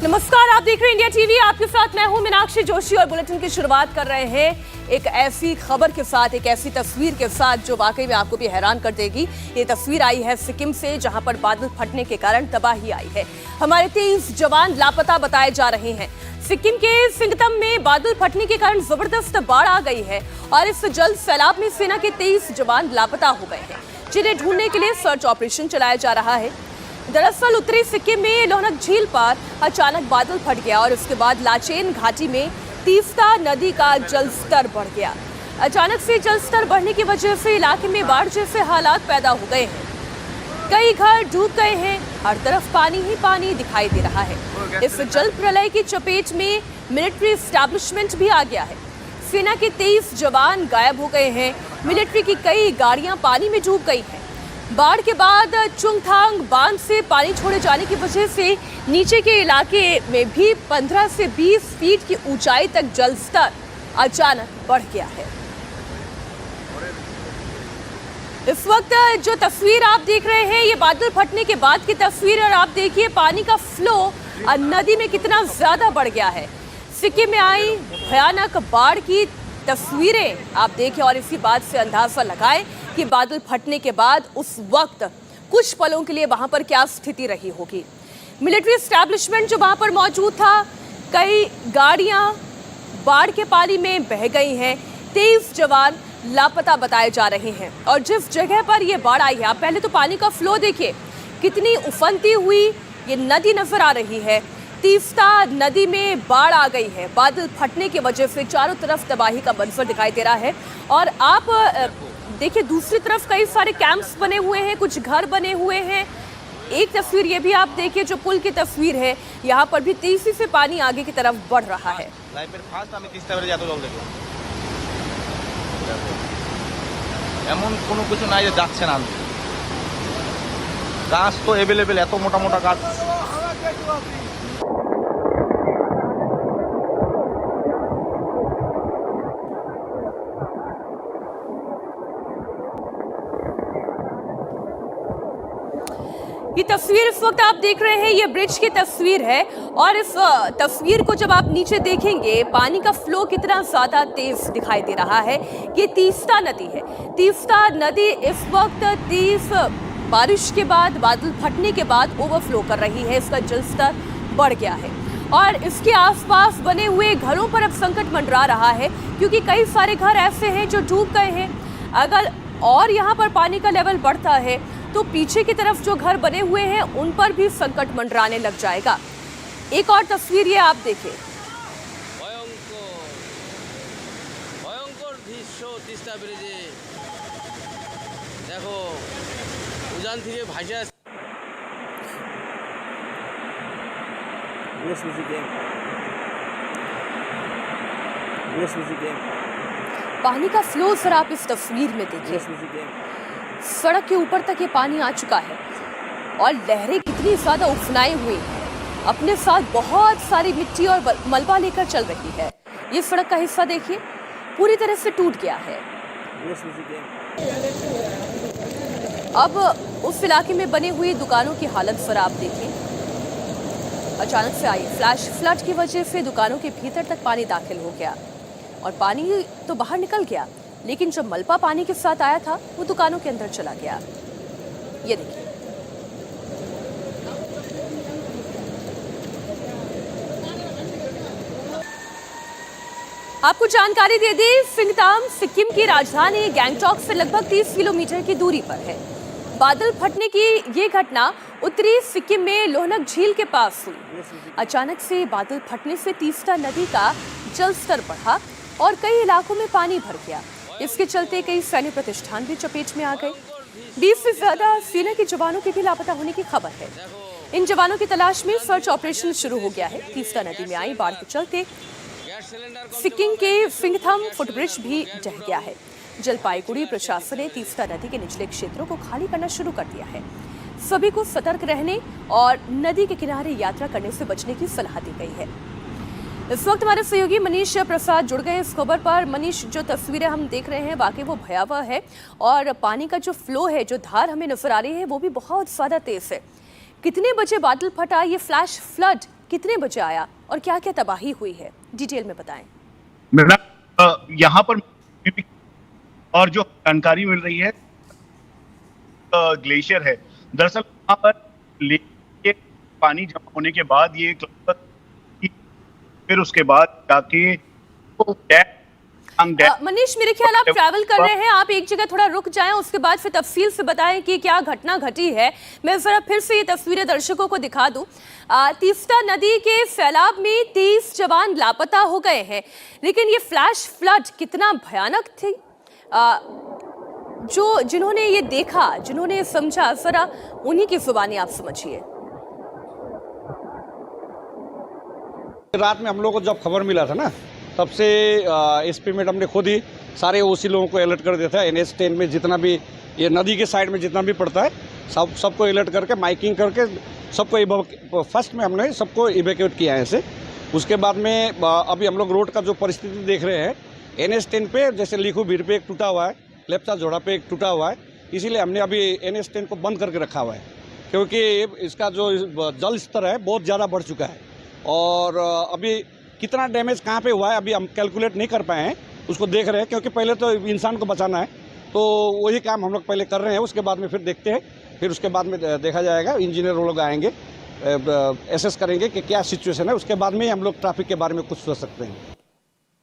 नमस्कार, आप देख रहे हैं इंडिया टीवी। आपके साथ मैं हूं मीनाक्षी जोशी और बुलेटिन की शुरुआत कर रहे हैं एक ऐसी खबर के साथ, एक ऐसी तस्वीर के साथ जो वाकई में आपको भी हैरान कर देगी। ये तस्वीर आई है सिक्किम से, जहां पर बादल फटने के कारण तबाही आई है। हमारे 23 जवान लापता बताए जा रहे हैं। सिक्किम के सिंगतम में बादल फटने के कारण जबरदस्त बाढ़ आ गई है और इस जल सैलाब में सेना के 23 जवान लापता हो गए हैं, जिन्हें ढूंढने के लिए सर्च ऑपरेशन चलाया जा रहा है। दरअसल उत्तरी सिक्किम में लोहनक झील पर अचानक बादल फट गया और उसके बाद लाचेन घाटी में तीस्ता नदी का जलस्तर बढ़ गया। अचानक से जलस्तर बढ़ने की वजह से इलाके में बाढ़ जैसे हालात पैदा हो गए हैं। कई घर डूब गए हैं, हर तरफ पानी ही पानी दिखाई दे रहा है। इस जल प्रलय की चपेट में मिलिट्री एस्टैब्लिशमेंट भी आ गया है। सेना के 23 जवान गायब हो गए हैं। मिलिट्री की कई गाड़ियां पानी में डूब गई हैं। बाढ़ के बाद चुंगथांग बांध से पानी छोड़े जाने की वजह से नीचे के इलाके में भी 15 से 20 फीट की ऊंचाई तक जल स्तर अचानक बढ़ गया है। इस वक्त जो तस्वीर आप देख रहे हैं, ये बादल फटने के बाद की तस्वीर, और आप देखिए पानी का फ्लो नदी में कितना ज्यादा बढ़ गया है। सिक्किम में आई भयानक बाढ़ की तस्वीरें आप देखें और इसी बात से अंदाजा लगाएं कि बादल फटने के बाद उस वक्त कुछ पलों के लिए वहां पर क्या स्थिति रही होगी। मिलिट्री एस्टैब्लिशमेंट जो वहां पर मौजूद था, कई गाड़ियां बाढ़ के पानी में बह गई हैं। 23 जवान लापता बताए जा रहे हैं और जिस जगह पर यह बाढ़ आई है, आप पहले तो पानी का फ्लो देखिए, कितनी उफनती हुई ये नदी नजर आ रही है। तीस्ता नदी में बाढ़ आ गई है। बादल फटने की वजह से चारों तरफ तबाही का मंजर दिखाई दे रहा है। और आप देखिए दूसरी तरफ कई सारे कैंप्स बने हुए हैं, कुछ घर बने हुए हैं। एक तस्वीर ये भी आप देखिए जो पुल की तस्वीर है, यहाँ पर भी तेजी से पानी आगे की तरफ बढ़ रहा है। এমন কোনো কিছু নাই যে যাচ্ছে না, গাছ তো अवेलेबल, এত মোটা মোটা গাছ। ये तस्वीर इस वक्त आप देख रहे हैं, ये ब्रिज की तस्वीर है और इस तस्वीर को जब आप नीचे देखेंगे, पानी का फ्लो कितना ज्यादा तेज दिखाई दे रहा है। ये तीस्ता नदी है। तीस्ता नदी इस वक्त तेज बारिश के बाद, बादल फटने के बाद ओवरफ्लो कर रही है। इसका जलस्तर बढ़ गया है और इसके आसपास बने हुए घरों पर अब संकट मंडरा रहा है, क्योंकि कई सारे घर ऐसे हैं जो डूब गए हैं। अगर और यहाँ पर पानी का लेवल बढ़ता है तो पीछे की तरफ जो घर बने हुए हैं उन पर भी संकट मंडराने लग जाएगा। एक और तस्वीर ये आप देखिए। ভয়ঙ্কর দৃশ্য তিস্তা ব্রিজে, দেখো উজান থেকে ভাসে আসছে। पानी का फ्लो सर आप इस तस्वीर में देखिए, सड़क के ऊपर तक ये पानी आ चुका है और लहरें कितनी ज्यादा उफनाई हुई हैं। अपने साथ बहुत सारी मिट्टी और मलबा लेकर चल रही है। ये सड़क का हिस्सा देखिए पूरी तरह से टूट गया है। अब उस इलाके में बनी हुई दुकानों की हालत सर आप देखिए। अचानक से आई फ्लैश फ्लड की वजह से दुकानों के भीतर तक पानी दाखिल हो गया और पानी तो बाहर निकल गया, लेकिन जो मलबा पानी के साथ आया था वो दुकानों के अंदर चला गया। ये देखिए, आपको जानकारी दे दें, सिंगताम सिक्किम की राजधानी गैंगटॉक से लगभग 30 किलोमीटर की दूरी पर है। बादल फटने की ये घटना उत्तरी सिक्किम में लोहनक झील के पास हुई। अचानक से बादल फटने से तीस्ता नदी का जलस्तर बढ़ा और कई इलाकों में पानी भर गया। इसके चलते कई सैन्य प्रतिष्ठान भी चपेट में आ गए। 20 से ज्यादा सेना के जवानों के भी लापता होने की खबर है। इन जवानों की तलाश में सर्च ऑपरेशन शुरू हो गया है। तीस्ता नदी में आई बाढ़ के चलते सिक्किम के सिंगथम फुटब्रिज भी ढह गया है। जलपाईगुड़ी प्रशासन ने तीस्ता नदी के निचले क्षेत्रों को खाली करना शुरू कर दिया है। सभी को सतर्क रहने और नदी के किनारे यात्रा करने से बचने की सलाह दी गई है। इस वक्त हमारे सहयोगी मनीष प्रसाद जुड़ गए इस खबर पर। मनीष, जो तस्वीरें हम देख रहे हैं वाकई वो भयावह है और पानी का जो फ्लो है, जो धार हमें नजर आ रही है वो भी बहुत ज्यादा तेज है। कितने बजे बादल फटा, ये फ्लैश फ्लड कितने बजे आया और क्या क्या तबाही हुई है, डिटेल में बताएं। मैडम यहाँ पर और जो जानकारी मिल रही है ग्लेशियर है, दरअसल यहाँ पर लेक के पानी जमा होने के बाद ये फिर उसके बाद जाके तो मनीष, मेरे ख्याल आप ट्रैवल कर रहे हैं, आप एक जगह थोड़ा रुक जाएं, उसके बाद फिर तफसील से बताएं कि क्या घटना घटी है। मैं जरा फिर से ये तस्वीरें दर्शकों को दिखा दूं। तीस्ता नदी के सैलाब में 30 जवान लापता हो गए हैं, लेकिन ये फ्लैश फ्लड कितना भयानक थी, जिन्होंने ये देखा, जिन्होंने ये समझा, जरा उन्हीं की जुबानी आप समझिए। रात में हम लोग को जब खबर मिला था ना, तब से एसपी मैडम ने खुद ही सारे ओसी लोगों को अलर्ट कर दिया था। NH 10 में जितना भी ये नदी के साइड में जितना भी पड़ता है सबको अलर्ट करके माइकिंग करके सबको फर्स्ट में हमने सबको इवैक्यूएट किया है ऐसे। उसके बाद में अभी हम लोग रोड का जो परिस्थिति देख रहे हैं, NH 10 पे जैसे लीखू भीड़ पे एक टूटा हुआ है, लेप्चा जोड़ा पे एक टूटा हुआ है, इसीलिए हमने अभी NH 10 को बंद करके रखा हुआ है, क्योंकि इसका जो जल स्तर है बहुत ज़्यादा बढ़ चुका है। और अभी कितना डैमेज कहाँ पे हुआ है अभी हम कैलकुलेट नहीं कर पाए हैं, उसको देख रहे हैं, क्योंकि पहले तो इंसान को बचाना है, तो वही काम हम लोग पहले कर रहे हैं। उसके बाद में फिर देखते हैं, फिर उसके बाद में देखा जाएगा, इंजीनियर लोग आएंगे, एसेस करेंगे कि क्या सिचुएशन है, उसके बाद में हम लोग ट्रैफिक के बारे में कुछ सोच सकते हैं।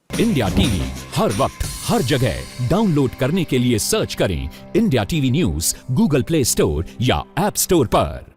इंडिया टीवी हर वक्त हर जगह डाउनलोड करने के लिए सर्च करें India TV news Google play store या ऐप स्टोर पर।